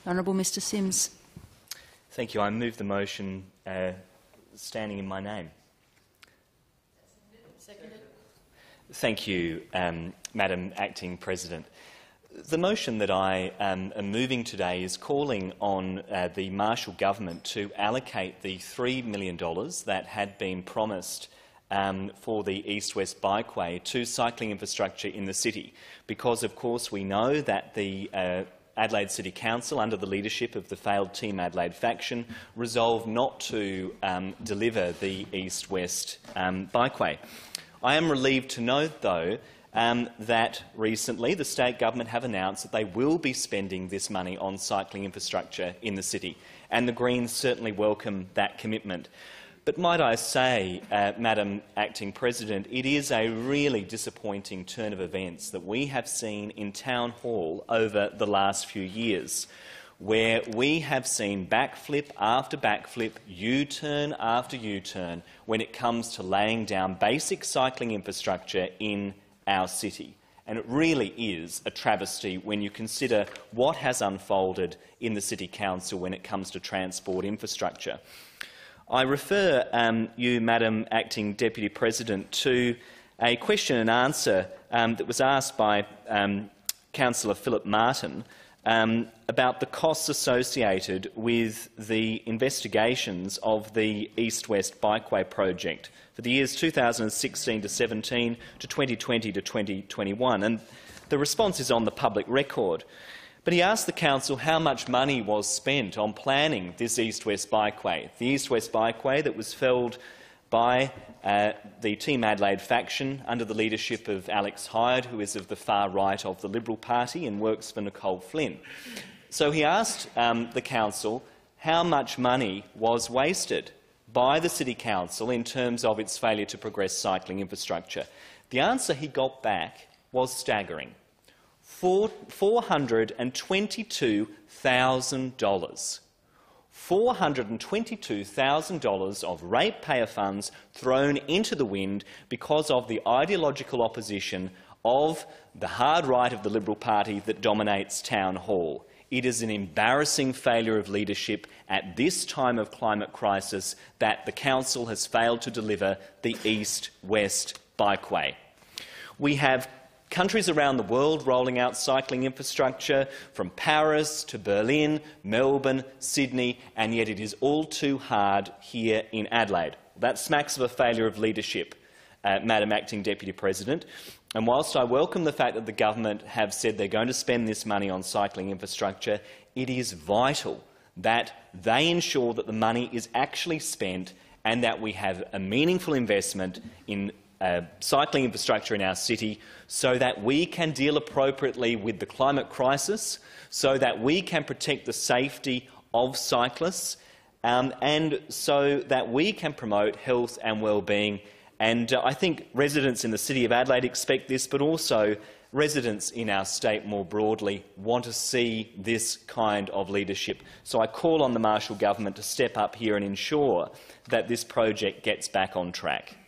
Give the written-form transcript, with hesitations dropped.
Honourable Mr Sims. Thank you. I move the motion standing in my name. Seconded. Thank you, Madam Acting President. The motion that I am moving today is calling on the Marshall Government to allocate the $3 million that had been promised for the East-West Bikeway to cycling infrastructure in the city, because, of course, we know that the Adelaide City Council, under the leadership of the failed Team Adelaide faction, resolved not to deliver the East-West Bikeway. I am relieved to note, though, that recently the state government have announced that they will be spending this money on cycling infrastructure in the city, and the Greens certainly welcome that commitment. But might I say, Madam Acting President, it is a really disappointing turn of events that we have seen in Town Hall over the last few years, where we have seen backflip after backflip, U-turn after U-turn, when it comes to laying down basic cycling infrastructure in our city. And it really is a travesty when you consider what has unfolded in the City Council when it comes to transport infrastructure. I refer you, Madam Acting Deputy President, to a question and answer that was asked by Councillor Philip Martin about the costs associated with the investigations of the East-West Bikeway project for the years 2016 to 17 to 2020 to 2021. And the response is on the public record. But he asked the Council how much money was spent on planning this East-West Bikeway, the East-West Bikeway that was felled by the Team Adelaide faction under the leadership of Alex Hyde, who is of the far right of the Liberal Party and works for Nicole Flynn. So he asked the Council how much money was wasted by the City Council in terms of its failure to progress cycling infrastructure. The answer he got back was staggering. $422,000. $422,000 of ratepayer funds thrown into the wind because of the ideological opposition of the hard right of the Liberal Party that dominates Town Hall. It is an embarrassing failure of leadership at this time of climate crisis that the Council has failed to deliver the East-West Bikeway. We have countries around the world rolling out cycling infrastructure, from Paris to Berlin, Melbourne, Sydney, and yet it is all too hard here in Adelaide. That smacks of a failure of leadership, Madam Acting Deputy President. And whilst I welcome the fact that the government have said they're going to spend this money on cycling infrastructure, it is vital that they ensure that the money is actually spent and that we have a meaningful investment in cycling infrastructure in our city so that we can deal appropriately with the climate crisis, so that we can protect the safety of cyclists, and so that we can promote health and well-being. And I think residents in the City of Adelaide expect this, but also residents in our state more broadly want to see this kind of leadership. So I call on the Marshall Government to step up here and ensure that this project gets back on track.